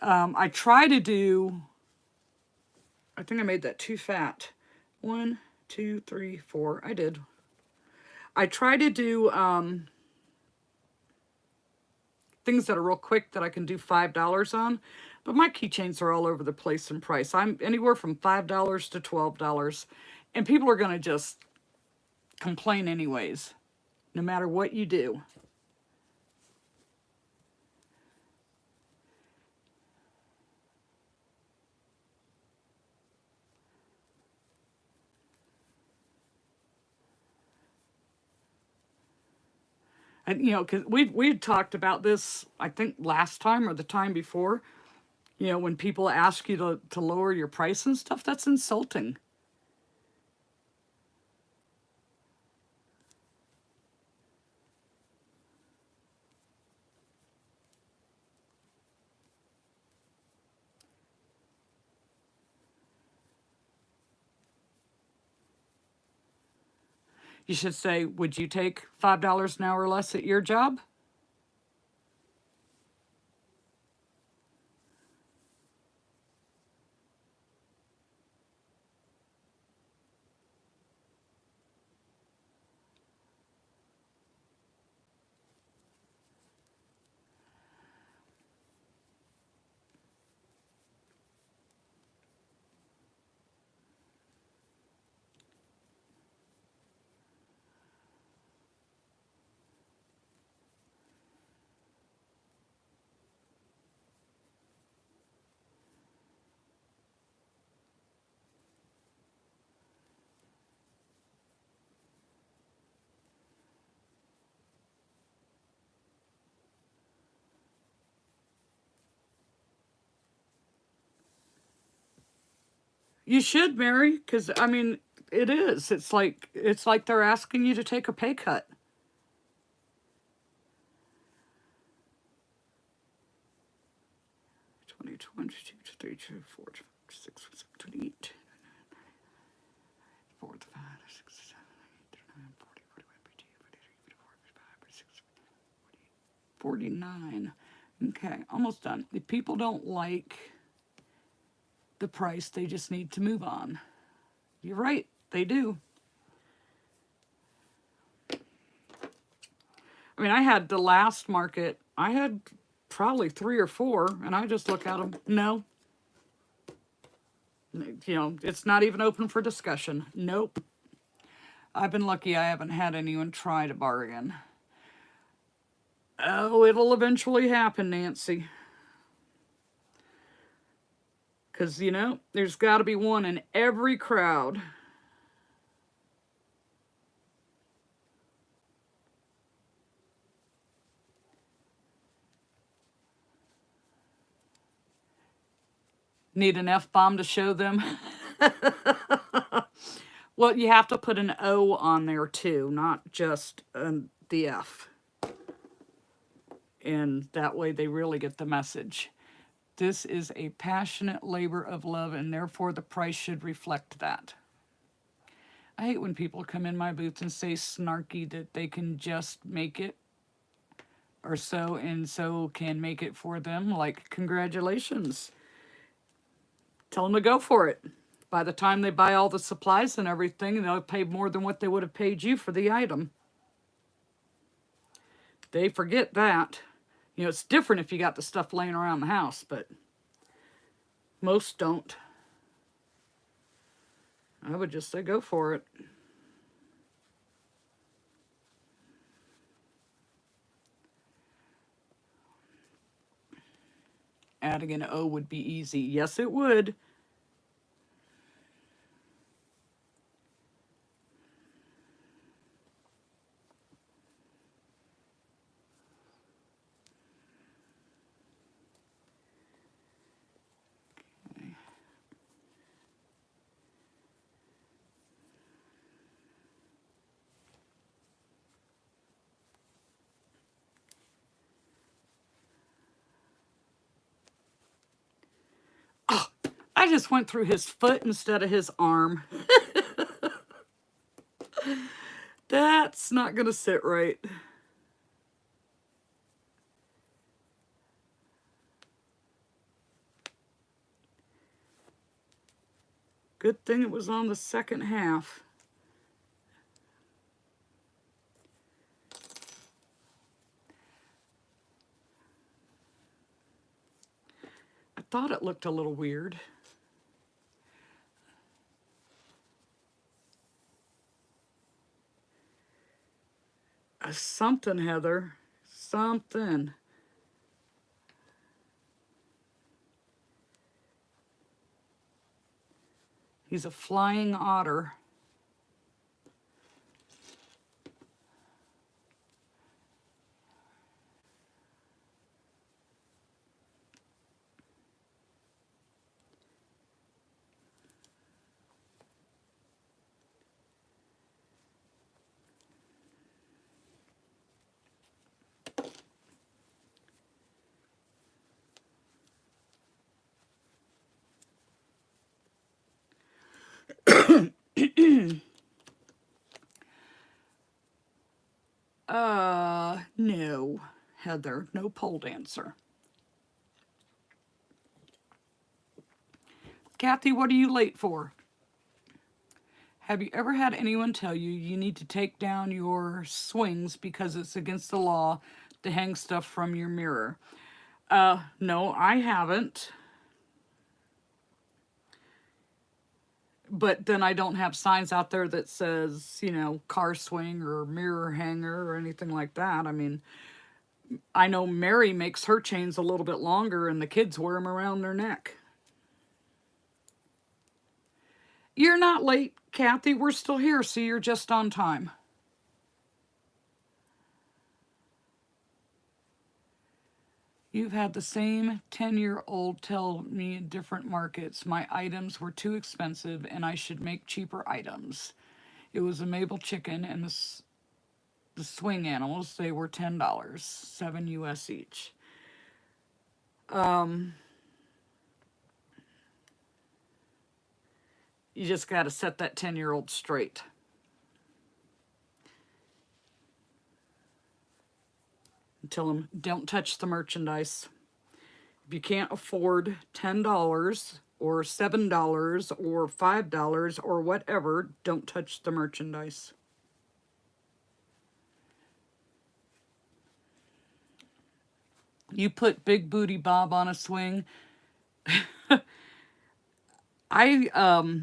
I try to do, I think I made that too fat. 1, 2, 3, 4. I did. I try to do things that are real quick that I can do $5 on, but my keychains are all over the place in price. I'm anywhere from $5 to $12, and people are going to just complain anyways, no matter what you do. And, you know, because we talked about this, I think, last time or the time before. You know, when people ask you to lower your price and stuff, that's insulting. You should say, would you take $5 an hour less at your job? You should, Mary, because I mean, it is. It's like they're asking you to take a pay cut. Twenty, 22, 23, 4, 6, 7, 8, 4, 5, 6, 7, 8, 9, 40, 41, 42, 43, 44, 45, 46, 49. Okay, almost done. If people don't like the price, they just need to move on. You're right, they do. I mean, I had the last market, I had probably 3 or 4, and I just look at them, no. You know, it's not even open for discussion. Nope. I've been lucky I haven't had anyone try to bargain. Oh, it'll eventually happen, Nancy. Because, you know, there's got to be one in every crowd. Need an F-bomb to show them? Well, you have to put an O on there too, not just the F. And that way they really get the message. This is a passionate labor of love, and therefore the price should reflect that. I hate when people come in my booth and say snarky that they can just make it, or so and so can make it for them. Like, congratulations. Tell them to go for it. By the time they buy all the supplies and everything, they'll pay more than what they would have paid you for the item. They forget that. You know, it's different if you got the stuff laying around the house, but most don't. I would just say go for it. Adding an O would be easy. Yes, it would. I just went through his foot instead of his arm. That's not going to sit right. Good thing it was on the second half. I thought it looked a little weird. Something, Heather. Something. He's a flying otter. No, Heather, no pole dancer. Kathy, what are you late for? Have you ever had anyone tell you you need to take down your swings because it's against the law to hang stuff from your mirror? No, I haven't. But then I don't have signs out there that says, you know, car swing or mirror hanger or anything like that. I mean, I know Mary makes her chains a little bit longer and the kids wear them around their neck. You're not late, Kathy. We're still here, so you're just on time. You've had the same 10-year-old tell me in different markets my items were too expensive and I should make cheaper items. It was a Mabel chicken and the swing animals. They were $10, $7 US each. You just got to set that 10-year-old straight. Tell them, don't touch the merchandise. If you can't afford $10 or $7 or $5 or whatever, don't touch the merchandise. You put Big Booty Bob on a swing. I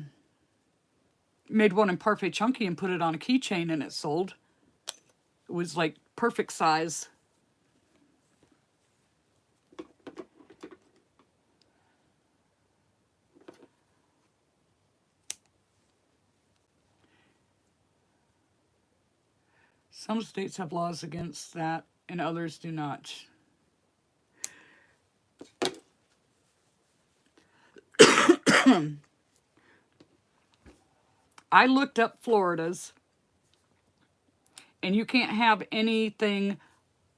made one in Parfait Chunky and put it on a keychain and it sold. It was like perfect size. Some states have laws against that and others do not. I looked up Florida's, and you can't have anything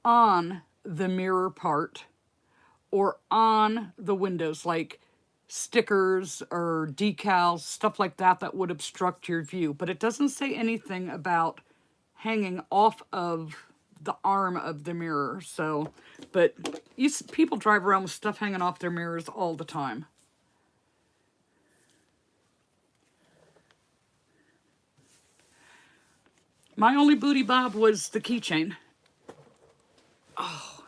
on the mirror part or on the windows, like stickers or decals, stuff like that that would obstruct your view. But it doesn't say anything about hanging off of the arm of the mirror. So, but people drive around with stuff hanging off their mirrors all the time. My only booty bob was the keychain. Oh.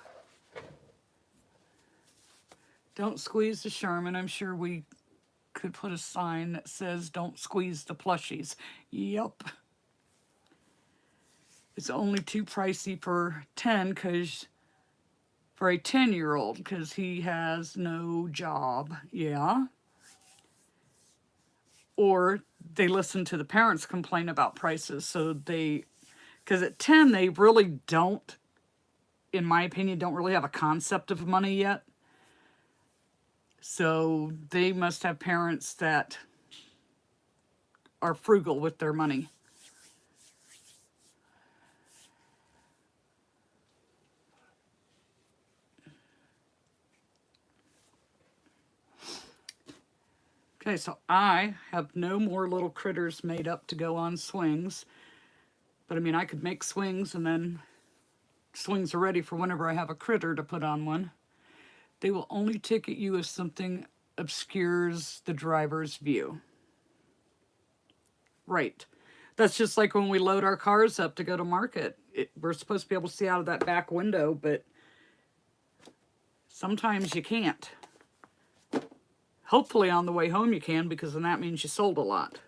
Don't squeeze the Charmin. I'm sure we could put a sign that says don't squeeze the plushies. Yep. It's only too pricey for 10 because for a 10-year-old because he has no job. Yeah. Or they listen to the parents complain about prices. So because at 10, they really don't, in my opinion, don't really have a concept of money yet. So they must have parents that are frugal with their money. Okay, so I have no more little critters made up to go on swings. But I mean, I could make swings and then swings are ready for whenever I have a critter to put on one. They will only ticket you if something obscures the driver's view. Right. That's just like when we load our cars up to go to market. We're supposed to be able to see out of that back window, but sometimes you can't. Hopefully on the way home you can, because then that means you sold a lot.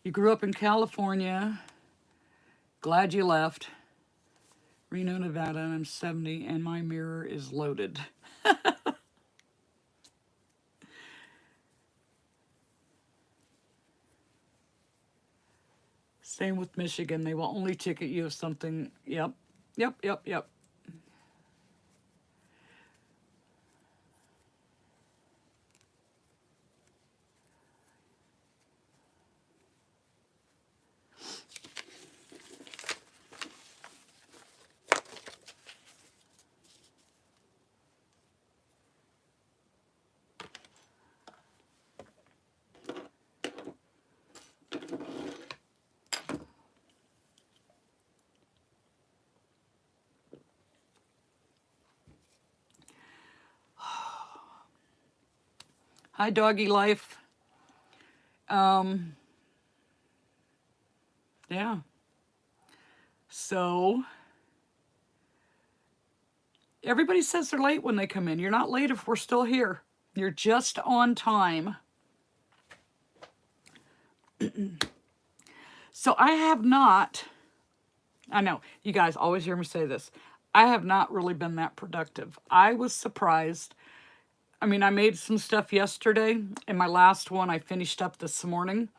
You grew up in California. Glad you left. Reno, Nevada, and I'm 70, and my mirror is loaded. Same with Michigan. They will only ticket you if something... Yep. Hi, doggy life. Yeah. So, everybody says they're late when they come in. You're not late if we're still here. You're just on time. So I have not, I know, you guys always hear me say this, I have not really been that productive. I was surprised. I mean, I made some stuff yesterday, and my last one I finished up this morning.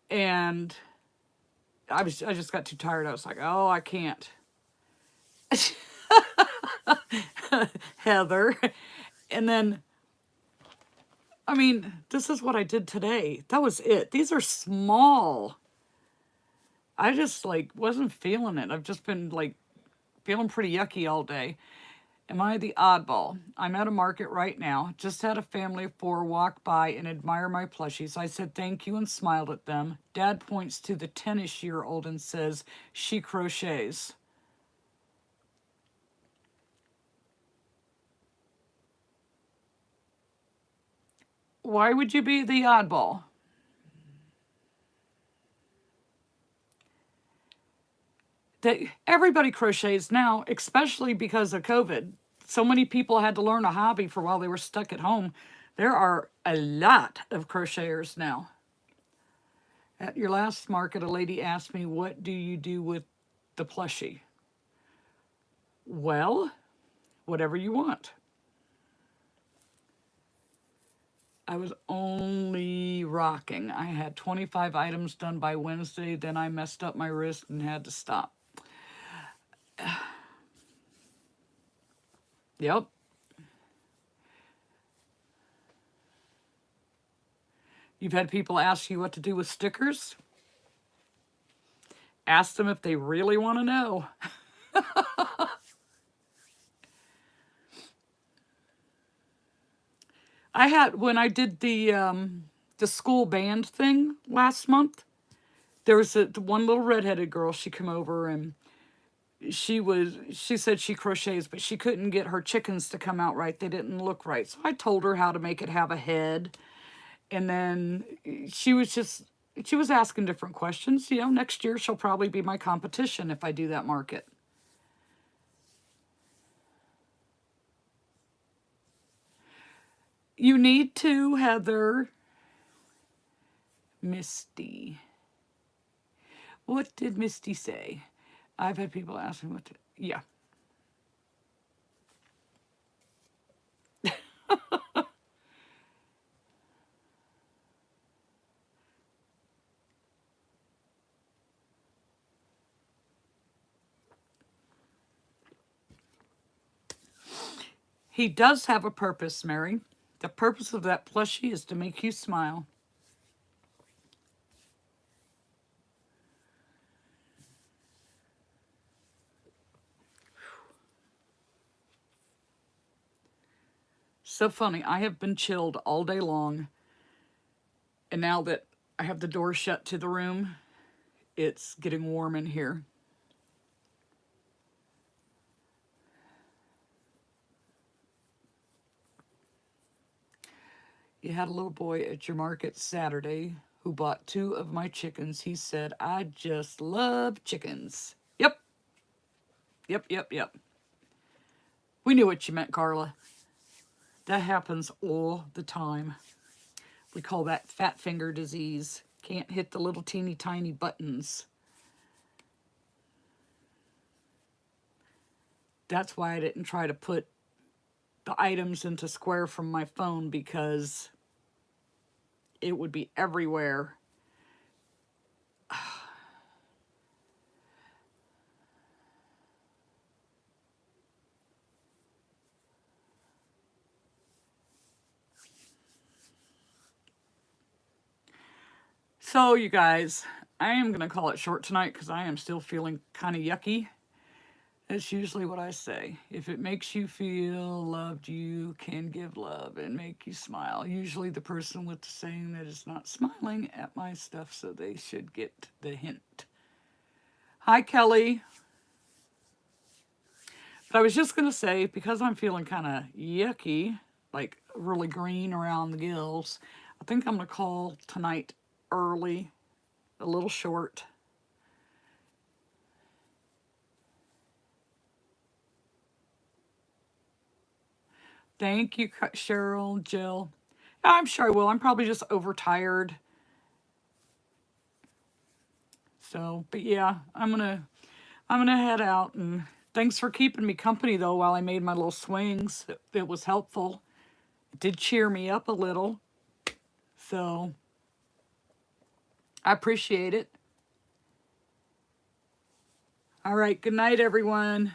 And I just got too tired. I was like, oh, I can't. Heather. And then, I mean, this is what I did today. That was it. These are small. I just like wasn't feeling it. I've just been like feeling pretty yucky all day. Am I the oddball? I'm at a market right now. Just had a family of 4 walk by and admire my plushies. I said thank you and smiled at them. Dad points to the 10-ish-year-old and says she crochets. Why would you be the oddball? Everybody crochets now, especially because of COVID. So many people had to learn a hobby for while they were stuck at home. There are a lot of crocheters now. At your last market, a lady asked me, what do you do with the plushie? Well, whatever you want. I was only rocking. I had 25 items done by Wednesday. Then I messed up my wrist and had to stop. Yep. You've had people ask you what to do with stickers. Ask them if they really want to know. I had, when I did the school band thing last month, there was one little redheaded girl. She came over and she said she crochets, but she couldn't get her chickens to come out right. They didn't look right. So I told her how to make it have a head. And then she was asking different questions. You know, next year she'll probably be my competition if I do that market. You need to, Heather. Misty. What did Misty say? I've had people ask me what to... Yeah. He does have a purpose, Mary. The purpose of that plushie is to make you smile. So funny. I have been chilled all day long. And now that I have the door shut to the room, it's getting warm in here. You had a little boy at your market Saturday who bought 2 of my chickens. He said, I just love chickens. Yep. Yep, yep, yep. We knew what you meant, Carla. That happens all the time. We call that fat finger disease. Can't hit the little teeny tiny buttons. That's why I didn't try to put the items into square from my phone, because it would be everywhere. So, you guys, I am going to call it short tonight because I am still feeling kind of yucky. That's usually what I say. If it makes you feel loved, you can give love and make you smile. Usually the person with the saying that is not smiling at my stuff, so they should get the hint. Hi, Kelly. But I was just going to say, because I'm feeling kind of yucky, like really green around the gills, I think I'm going to call tonight early, a little short. Thank you, Cheryl, Jill. I'm sure I will. I'm probably just overtired. So, but yeah, I'm gonna head out, and thanks for keeping me company though while I made my little swings. It was helpful. It did cheer me up a little. So, I appreciate it. All right, good night, everyone.